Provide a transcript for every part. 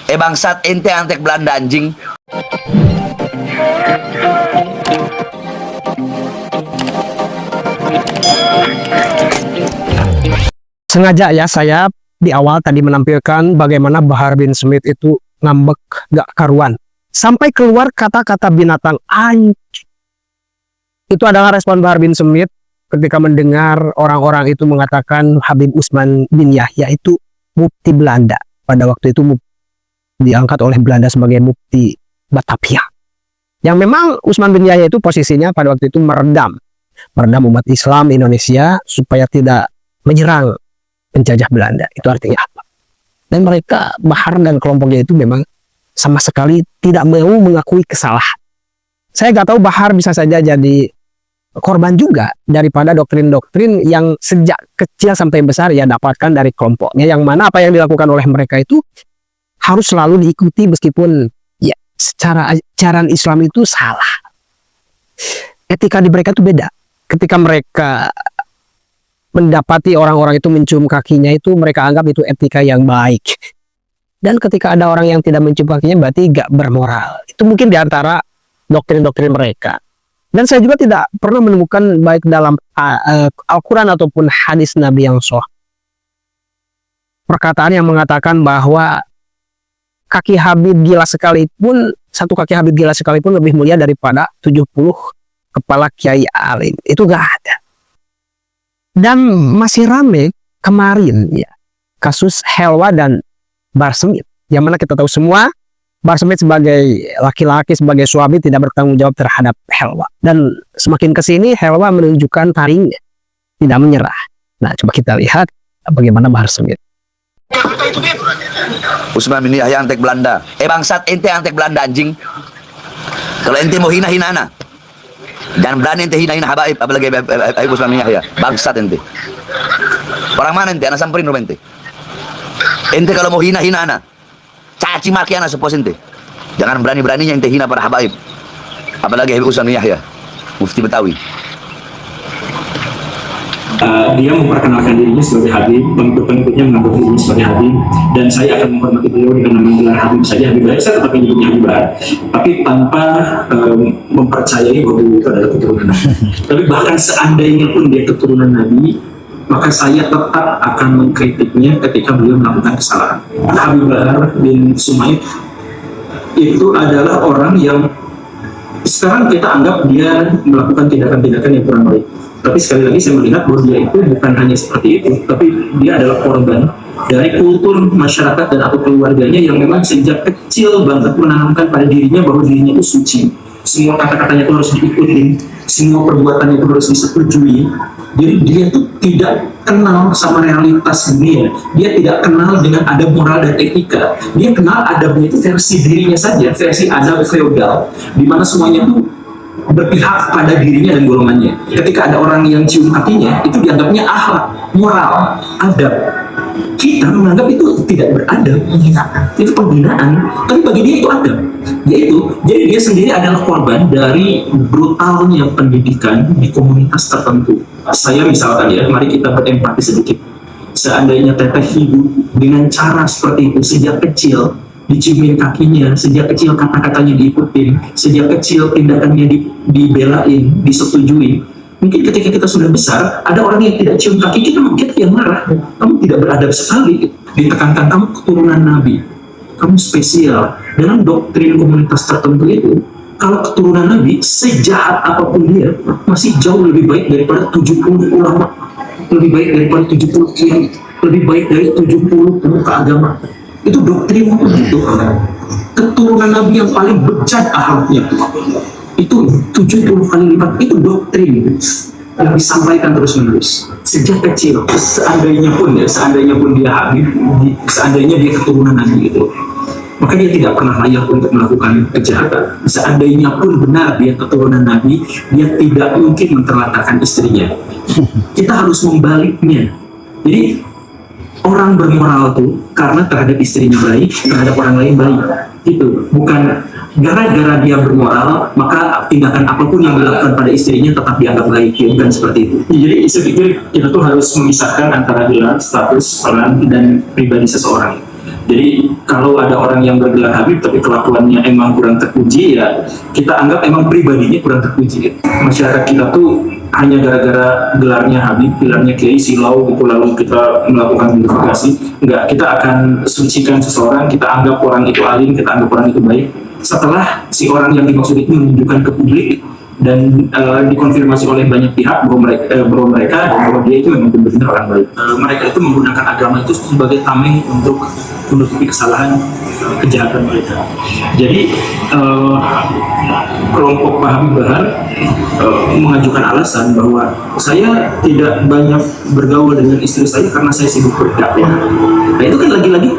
Bangsat, ente antek Belanda anjing. Sengaja ya saya di awal tadi menampilkan bagaimana Bahar bin Smith itu ngambek gak karuan. Sampai keluar kata-kata binatang anjing. Itu adalah respon Bahar bin Smith ketika mendengar orang-orang itu mengatakan Habib Utsman bin Yahya itu mufti Belanda. Pada waktu itu diangkat oleh Belanda sebagai mufti Batavia. Yang memang Utsman bin Yahya itu posisinya pada waktu itu meredam umat Islam Indonesia supaya tidak menyerang penjajah Belanda. Itu artinya apa? Dan mereka, Bahar dan kelompoknya itu memang sama sekali tidak mau mengakui kesalahan. Saya nggak tahu Bahar bisa saja jadi korban juga daripada doktrin-doktrin yang sejak kecil sampai besar ya dapatkan dari kelompoknya, yang mana apa yang dilakukan oleh mereka itu harus selalu diikuti meskipun ya secara ajaran Islam itu salah. Etika di mereka itu beda. Ketika mereka mendapati orang-orang itu mencium kakinya itu mereka anggap itu etika yang baik. Dan ketika ada orang yang tidak mencium kakinya berarti gak bermoral. Itu mungkin diantara doktrin-doktrin mereka. Dan saya juga tidak pernah menemukan baik dalam Al-Quran ataupun hadis Nabi yang sahih perkataan yang mengatakan bahwa kaki Habib gila sekalipun, satu kaki Habib gila sekalipun lebih mulia daripada 70 kepala kiai alim. Itu gak ada. Dan masih rame kemarin ya kasus Helwa dan Bahar Smith, yang mana kita tahu semua Bahar Smith sebagai laki-laki, sebagai suami tidak bertanggung jawab terhadap Helwa. Dan semakin kesini Helwa menunjukkan taringnya, tidak menyerah. Nah coba kita lihat bagaimana Bahar Smith. Utsman bin Yahya antek Belanda. Bangsat, ente antek Belanda anjing. Kalau ente mau hina-hina ana, jangan berani ente hina-hina habaib, apalagi Habib Utsman bin Yahya. Bangsat ente. Orang mana ente? Ana samperin rumah ente. Ente kalau mau hina-hina ana, caci maki ana sepos ente. Jangan berani-beraninya ente hina para habaib, apalagi Habib Utsman bin Yahya, mufti Betawi. Dia memperkenalkan dirinya sebagai Habib, pengikut-pengikutnya mengaku dirinya sebagai Habib, dan saya akan menghormati beliau dengan memanggil Habib saja. Habib Bahar, saya tetap menyebutnya Habib Bahar, tapi tanpa mempercayai bahwa beliau itu adalah keturunan Nabi. Tapi bahkan seandainya pun dia keturunan Nabi, maka saya tetap akan mengkritiknya ketika beliau melakukan kesalahan. Habib Bahar bin Sumaid itu adalah orang yang sekarang kita anggap dia melakukan tindakan-tindakan yang kurang baik. Tapi sekali lagi saya melihat bahwa dia itu bukan hanya seperti itu, tapi dia adalah korban dari kultur masyarakat dan atau keluarganya yang memang sejak kecil banget menanamkan pada dirinya bahwa dirinya itu suci. Semua kata-katanya itu harus diikuti, semua perbuatannya itu harus disetujui. Jadi dia itu tidak kenal sama realitas dunia. Dia tidak kenal dengan adab moral dan etika. Dia kenal adabnya itu versi dirinya saja, versi adab feodal, di mana semuanya itu berpihak pada dirinya dan golongannya. Ketika ada orang yang cium kakinya, itu dianggapnya akhlak, moral, adab. Kita menganggap itu tidak beradab, itu penghinaan. Tapi bagi dia itu adab. Jadi dia sendiri adalah korban dari brutalnya pendidikan di komunitas tertentu. Saya misalkan ya, mari kita berempati sedikit. Seandainya teteh hidup dengan cara seperti itu sejak kecil, diciumin kakinya, sejak kecil kata-katanya diikutin, sejak kecil tindakannya dibelain, disetujui. Mungkin ketika kita sudah besar, ada orang yang tidak cium kaki kita, mungkin yang marah. Kamu tidak beradab sekali. Ditekankan kamu keturunan Nabi, kamu spesial. Dalam doktrin komunitas tertentu itu, kalau keturunan Nabi, sejahat apapun dia, masih jauh lebih baik daripada 70 ulama, lebih baik daripada 70 kiai, lebih baik dari 70 pemuka agama. Itu doktrin itu. Keturunan Nabi yang paling bejat akhlaknya itu 70 kali lipat. Itu doktrin yang disampaikan terus-menerus sejak kecil. Seandainya pun dia Habib, seandainya dia keturunan Nabi itu, maka dia tidak pernah layak untuk melakukan kejahatan. Seandainya pun benar dia keturunan Nabi, dia tidak mungkin menterlantarkan istrinya. Kita harus membaliknya. Jadi orang bermoral tuh karena terhadap istrinya baik, terhadap orang lain baik. Itu bukan gara-gara dia bermoral maka tindakan apapun yang dilakukan pada istrinya tetap dianggap baik. Ya, bukan seperti itu. Jadi saya pikir kita tuh harus memisahkan antara gelar, status, peran, dan pribadi seseorang. Jadi kalau ada orang yang bergelar Habib tapi kelakuannya emang kurang terpuji, ya kita anggap emang pribadinya kurang terpuji. Masyarakat kita tuh hanya gara-gara gelarnya Habib, gelarnya Kiai Silau gitu, lalu kita melakukan identifikasi. Enggak, kita akan sucikan seseorang, kita anggap orang itu alim, kita anggap orang itu baik setelah si orang yang dimaksud itu menunjukkan ke publik dan dikonfirmasi oleh banyak pihak bahwa dia itu memang benar-benar orang baik. Mereka itu menggunakan agama itu sebagai tameng untuk menutupi kesalahan, kejahatan mereka. Jadi kelompok Pak Habib Bahar mengajukan alasan bahwa saya tidak banyak bergaul dengan istri saya karena saya sibuk berdakwah. Nah itu kan lagi-lagi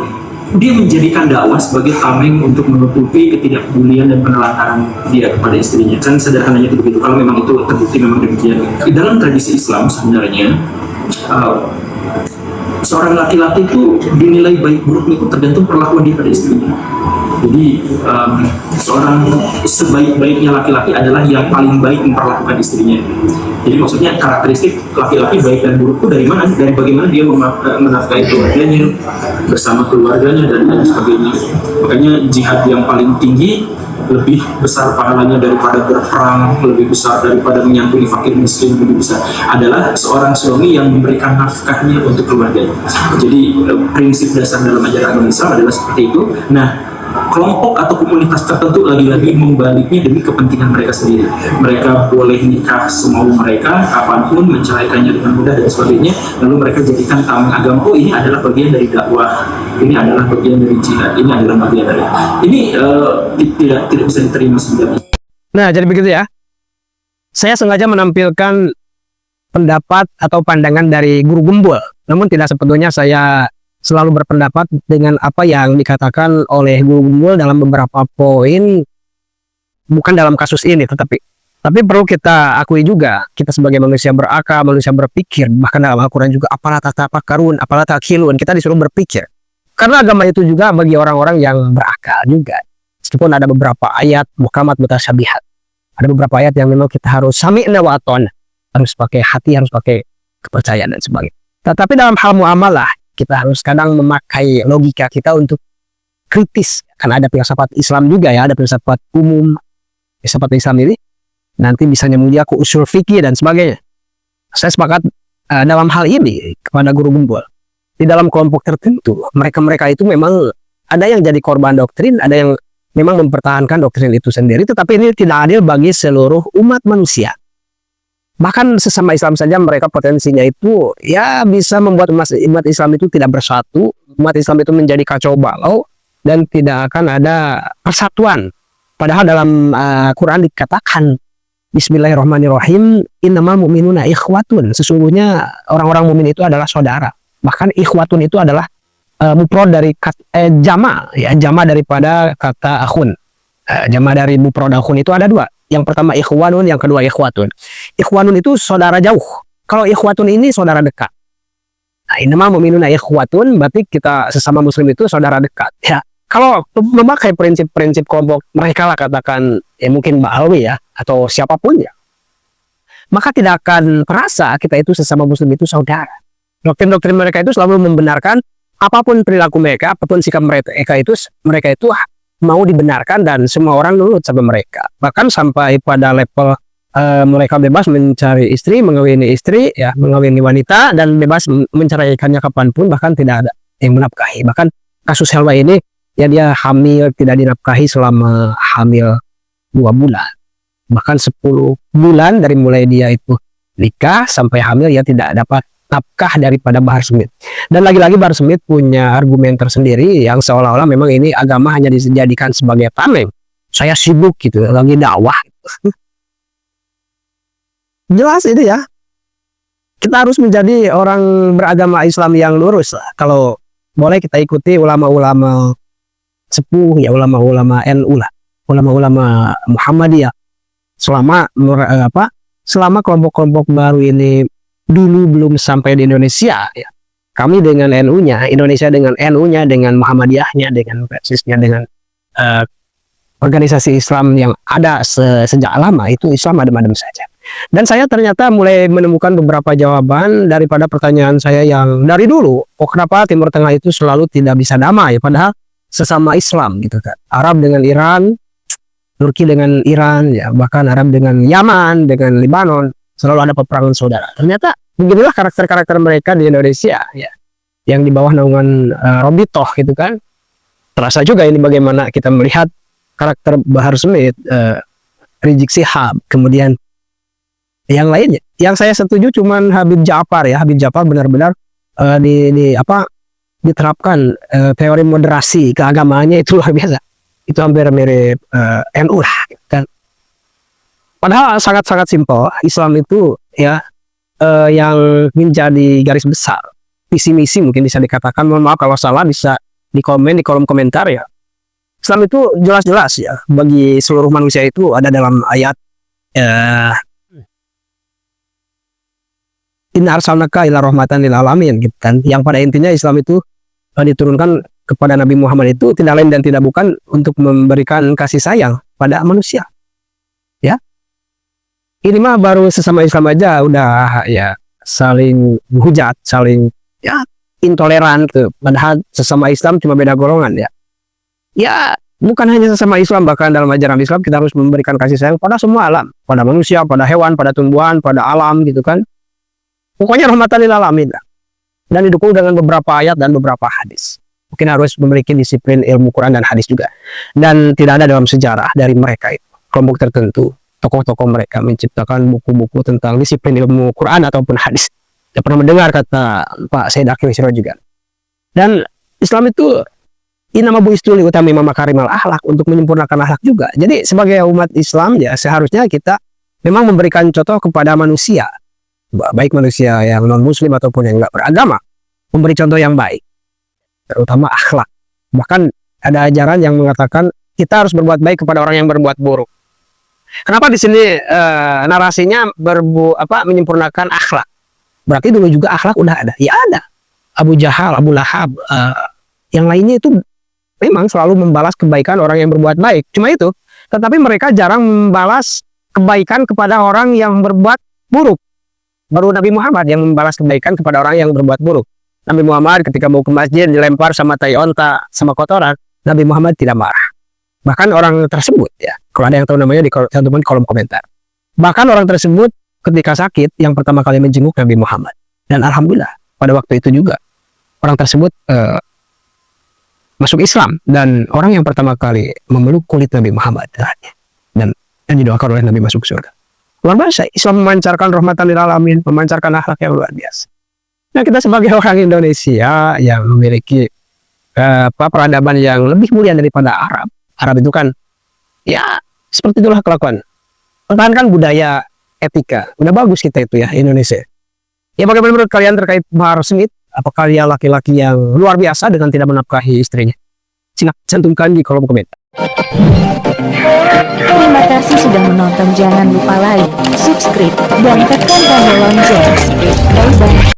dia menjadikan dakwah sebagai tameng untuk menutupi ketidakpedulian dan penelantaran dia kepada istrinya. Kan sederhananya itu begitu. Kalau memang itu terbukti memang demikian. Dalam tradisi Islam sebenarnya seorang laki-laki itu dinilai baik buruknya itu tergantung perlakuan dia pada istrinya. Jadi seorang sebaik-baiknya laki-laki adalah yang paling baik memperlakukan istrinya. Jadi maksudnya karakteristik laki-laki baik dan buruk itu dari mana? Dari bagaimana dia menafkahi keluarganya, bersama keluarganya dan lain sebagainya. Makanya jihad yang paling tinggi lebih besar pahalanya daripada berperang, lebih besar daripada menyantuni fakir miskin, lebih besar adalah seorang suami yang memberikan nafkahnya untuk keluarganya. Jadi prinsip dasar dalam ajaran Islam adalah seperti itu. Nah, kelompok atau komunitas tertentu lagi-lagi membaliknya demi kepentingan mereka sendiri. Mereka boleh nikah semau mereka, kapanpun, menceraikannya dengan mudah dan sebagainya. Lalu mereka jadikan tameng agama, oh ini adalah bagian dari dakwah, ini adalah bagian dari jihad, ini adalah bagian dari ini tidak bisa diterima sebenarnya. Nah, jadi begitu ya. Saya sengaja menampilkan pendapat atau pandangan dari Guru Gembul. Namun tidak sepenuhnya saya selalu berpendapat dengan apa yang dikatakan oleh Guru Gembul dalam beberapa poin, bukan dalam kasus ini, tapi perlu kita akui juga, kita sebagai manusia berakal, manusia berpikir, bahkan dalam Al-Quran juga, apalah tatafakkarun, apalah takhilun, kita disuruh berpikir. Karena agama itu juga bagi orang-orang yang berakal juga. Meskipun ada beberapa ayat muhkamat mutasyabihat, ada beberapa ayat yang memang kita harus sami'na wa ata'na, harus pakai hati, harus pakai kepercayaan dan sebagainya. Tetapi dalam hal muamalah, kita harus kadang memakai logika kita untuk kritis. Karena ada filsafat Islam juga ya, ada filsafat umum. Filsafat Islam ini nanti bisa nyambung dia ke usul fikih dan sebagainya. Saya sepakat dalam hal ini kepada Guru Gembul. Di dalam kelompok tertentu, mereka itu memang ada yang jadi korban doktrin, ada yang memang mempertahankan doktrin itu sendiri, tetapi ini tidak adil bagi seluruh umat manusia. Bahkan sesama Islam saja mereka potensinya itu ya bisa membuat umat Islam itu tidak bersatu, umat Islam itu menjadi kacau balau dan tidak akan ada persatuan. Padahal dalam Quran dikatakan Bismillahirrahmanirrahim, innamal mu'minuna ikhwatun. Sesungguhnya orang-orang mukmin itu adalah saudara. Bahkan ikhwatun itu adalah mufrad dari jama, ya jama daripada kata akhun. Jama dari mufrad akhun itu ada dua. Yang pertama ikhwanun, yang kedua ikhwatun. Ikhwanun itu saudara jauh. Kalau ikhwatun ini saudara dekat. Nah, innamal mu'minuna ikhwatun, berarti kita sesama muslim itu saudara dekat. Ya, kalau memakai prinsip-prinsip kelompok mereka lah, katakan ya mungkin Ba'alwi ya atau siapapun ya, maka tidak akan terasa kita itu sesama muslim itu saudara. Doktrin-doktrin mereka itu selalu membenarkan apapun perilaku mereka, apapun sikap mereka itu mau dibenarkan dan semua orang nurut sama mereka. Bahkan sampai pada level mereka bebas mencari istri, mengawini istri, ya mengawini wanita dan bebas menceraikannya kapanpun, bahkan tidak ada yang menafkahi. Bahkan kasus Helwa ini ya dia hamil tidak dinafkahi selama hamil 2 bulan. Bahkan 10 bulan dari mulai dia itu nikah sampai hamil ya tidak dapat nafkah daripada Bahar Smith. Dan lagi-lagi Bahar Smith punya argumen tersendiri yang seolah-olah memang ini agama hanya dijadikan sebagai tameng. Saya sibuk gitu, lagi dakwah. Jelas ini ya. Kita harus menjadi orang beragama Islam yang lurus lah. Kalau boleh kita ikuti ulama-ulama sepuh ya, ulama-ulama NU lah, ulama-ulama Muhammadiyah. Selama kelompok-kelompok baru ini dulu belum sampai di Indonesia ya. Kami dengan NU-nya, Indonesia dengan NU-nya, dengan Muhammadiyahnya, dengan Persisnya, dengan organisasi Islam yang ada sejak lama, itu Islam adem-adem saja. Dan saya ternyata mulai menemukan beberapa jawaban daripada pertanyaan saya yang dari dulu, oh kenapa Timur Tengah itu selalu tidak bisa damai, padahal sesama Islam gitu kan. Arab dengan Iran, Turki dengan Iran, ya bahkan Arab dengan Yaman, dengan Lebanon, selalu ada peperangan saudara. Ternyata beginilah karakter-karakter mereka di Indonesia, ya, yang di bawah naungan Robitoh gitu kan. Terasa juga ini bagaimana kita melihat karakter Bahar Smith, Rizik Syihab, kemudian yang lainnya. Yang saya setuju cuman Habib Ja'far ya. Habib Ja'far benar-benar diterapkan teori moderasi keagamaannya itu luar biasa. Itu hampir mirip NU lah kan. Padahal sangat-sangat simpel. Islam itu ya yang menjadi garis besar visi misi mungkin bisa dikatakan, mohon maaf kalau salah bisa di komen di kolom komentar ya. Islam itu jelas-jelas ya bagi seluruh manusia itu ada dalam ayat Inna arsalnaka ila rahmatan lil alamin gitu kan. Yang pada intinya Islam itu diturunkan kepada Nabi Muhammad itu tidak lain dan tidak bukan untuk memberikan kasih sayang pada manusia. Ya. Ini mah baru sesama Islam aja udah ya saling hujat, saling ya intoleran gitu. Padahal sesama Islam cuma beda golongan ya. Ya, bukan hanya sesama Islam, bahkan dalam ajaran Islam kita harus memberikan kasih sayang pada semua alam, pada manusia, pada hewan, pada tumbuhan, pada alam gitu kan. Pokoknya rahmatan lil alamin. Dan didukung dengan beberapa ayat dan beberapa hadis. Mungkin harus memiliki disiplin ilmu Quran dan hadis juga. Dan tidak ada dalam sejarah dari mereka itu, kelompok tertentu, tokoh-tokoh mereka menciptakan buku-buku tentang disiplin ilmu Quran ataupun hadis. Saya pernah mendengar kata Pak Said Akil Siroj juga. Dan Islam itu inama bu'istuli utami makarimal akhlak, untuk menyempurnakan akhlak juga. Jadi sebagai umat Islam ya seharusnya kita memang memberikan contoh kepada manusia, baik manusia yang non muslim ataupun yang enggak beragama, memberi contoh yang baik, terutama akhlak. Bahkan ada ajaran yang mengatakan kita harus berbuat baik kepada orang yang berbuat buruk. Kenapa di sini narasinya menyempurnakan akhlak? Berarti dulu juga akhlak udah ada. Ya ada. Abu Jahal, Abu Lahab, yang lainnya itu memang selalu membalas kebaikan orang yang berbuat baik. Cuma itu, tetapi mereka jarang membalas kebaikan kepada orang yang berbuat buruk. Baru Nabi Muhammad yang membalas kebaikan kepada orang yang berbuat buruk. Nabi Muhammad ketika mau ke masjid dilempar sama tai onta, sama kotoran, Nabi Muhammad tidak marah. Bahkan orang tersebut ya, kalau ada yang tahu namanya cantumin di kolom komentar. Bahkan orang tersebut ketika sakit yang pertama kali menjenguk Nabi Muhammad. Dan alhamdulillah pada waktu itu juga orang tersebut masuk Islam, dan orang yang pertama kali memeluk kulit Nabi Muhammad dan didoakan oleh Nabi masuk surga. Luar biasa, Islam memancarkan rahmatan lil alamin, memancarkan akhlak yang luar biasa. Nah, kita sebagai orang Indonesia yang memiliki peradaban yang lebih mulia daripada Arab. Arab itu kan ya seperti itulah kelakuan. Pertahankan budaya, etika. Udah bagus kita itu ya Indonesia. Ya bagaimana menurut kalian terkait Bahar Smith? Apakah dia laki-laki yang luar biasa dengan tidak menafkahi istrinya? Silakan cantumkan di kolom komentar. Terima kasih sudah menonton. Jangan lupa like, subscribe, dan tekan tombol lonceng. Bye-bye.